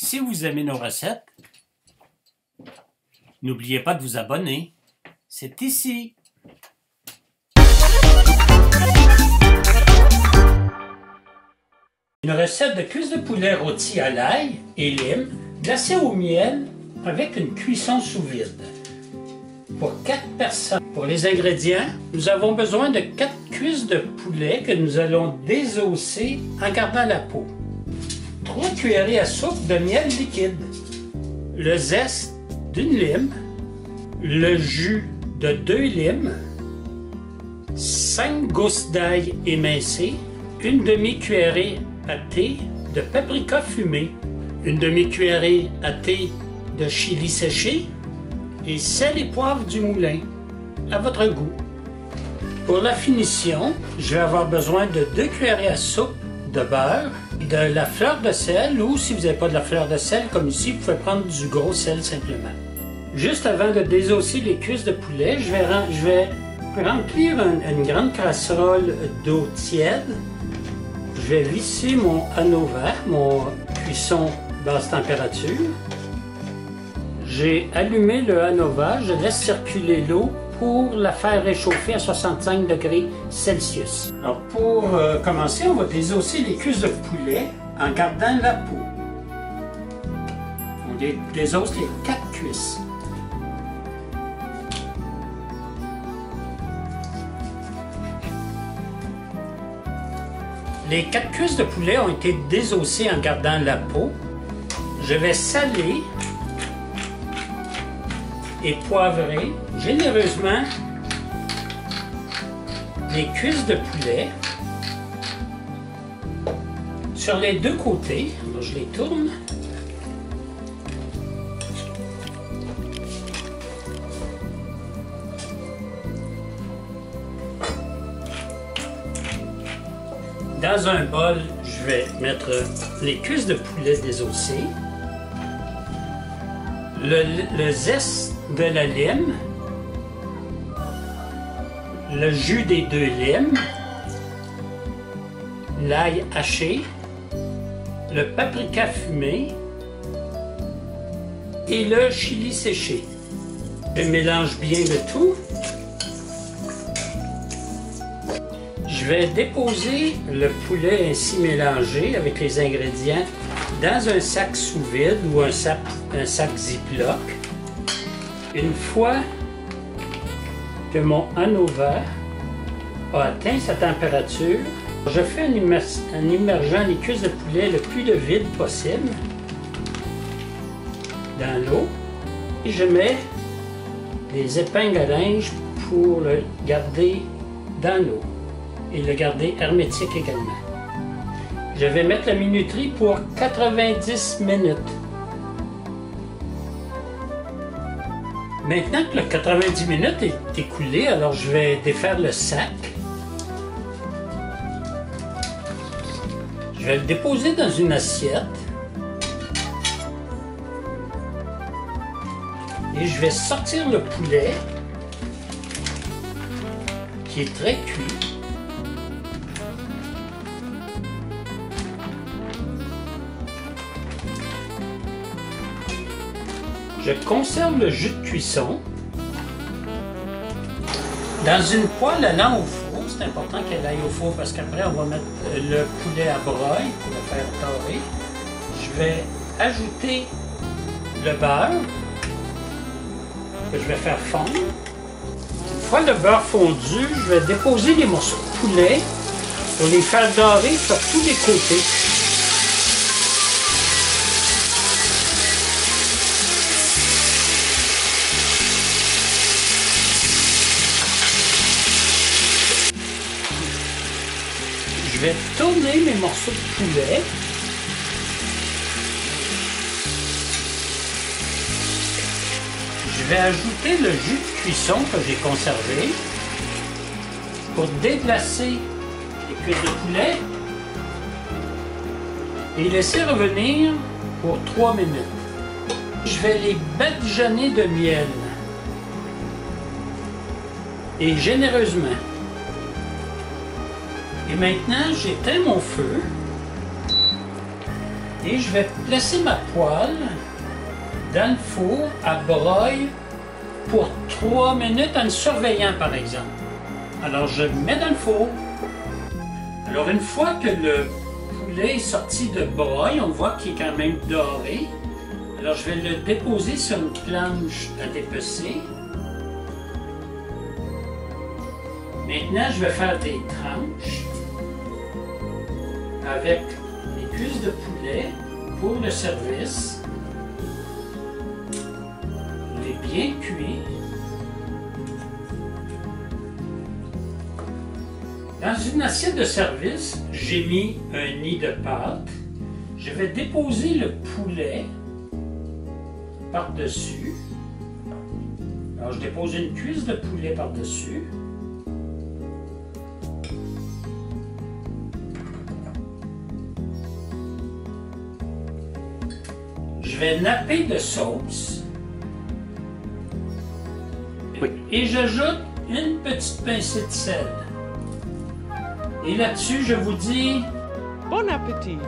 Si vous aimez nos recettes, n'oubliez pas de vous abonner. C'est ici. Une recette de cuisse de poulet rôti à l'ail et lime, glacée au miel avec une cuisson sous vide. Pour 4 personnes. Pour les ingrédients, nous avons besoin de 4 cuisses de poulet que nous allons désosser en gardant la peau. 3 cuillerées à soupe de miel liquide, le zeste d'une lime, le jus de 2 limes, 5 gousses d'ail émincées, une demi-cuillerée à thé de paprika fumé, une demi-cuillerée à thé de chili séché et sel et poivre du moulin à votre goût. Pour la finition, je vais avoir besoin de 2 cuillerées à soupe de beurre, de la fleur de sel ou si vous n'avez pas de la fleur de sel comme ici, vous pouvez prendre du gros sel simplement. Juste avant de désosser les cuisses de poulet, je vais remplir une grande casserole d'eau tiède. Je vais visser mon Hanovert, mon cuisson basse température. J'ai allumé le Hanovert, je laisse circuler l'eau pour la faire réchauffer à 65 degrés Celsius. Alors pour commencer, on va désosser les cuisses de poulet en gardant la peau. On désosse les 4 cuisses. Les 4 cuisses de poulet ont été désossées en gardant la peau. Je vais saler et poivrer généreusement les cuisses de poulet sur les 2 côtés. Alors, je les tourne. Dans un bol, je vais mettre les cuisses de poulet désossées, le zeste de la lime, le jus des 2 limes, l'ail haché, le paprika fumé et le chili séché. Je mélange bien le tout. Je vais déposer le poulet ainsi mélangé avec les ingrédients dans un sac sous vide ou un sac Ziploc. Une fois que mon Hanovert a atteint sa température, je fais en immergeant les cuisses de poulet le plus de vide possible dans l'eau et je mets des épingles à linge pour le garder dans l'eau et le garder hermétique également. Je vais mettre la minuterie pour 90 minutes. Maintenant que le 90 minutes est écoulé, alors je vais défaire le sac. Je vais le déposer dans une assiette. Et je vais sortir le poulet qui est très cuit. Je conserve le jus de cuisson dans une poêle allant au four. C'est important qu'elle aille au four parce qu'après on va mettre le poulet à broil pour le faire dorer. Je vais ajouter le beurre que je vais faire fondre. Une fois le beurre fondu, je vais déposer les morceaux de poulet pour les faire dorer sur tous les côtés. Je vais tourner mes morceaux de poulet. Je vais ajouter le jus de cuisson que j'ai conservé pour déglacer les cuisses de poulet et laisser revenir pour 3 minutes. Je vais les badigeonner de miel et généreusement. Et maintenant, j'éteins mon feu Et je vais placer ma poêle dans le four à broil pour 3 minutes en le surveillant, par exemple. Alors, je le mets dans le four. Alors, une fois que le poulet est sorti de broil, on voit qu'il est quand même doré. Alors, je vais le déposer sur une planche à dépecer. Maintenant, je vais faire des tranches avec les cuisses de poulet pour le service. Les bien cuits. Dans une assiette de service, j'ai mis un nid de pâte. Je vais déposer le poulet par-dessus. Alors, je dépose une cuisse de poulet par-dessus. Je vais napper de sauce. Oui. Et j'ajoute une petite pincée de sel. Et là-dessus, je vous dis... Bon appétit!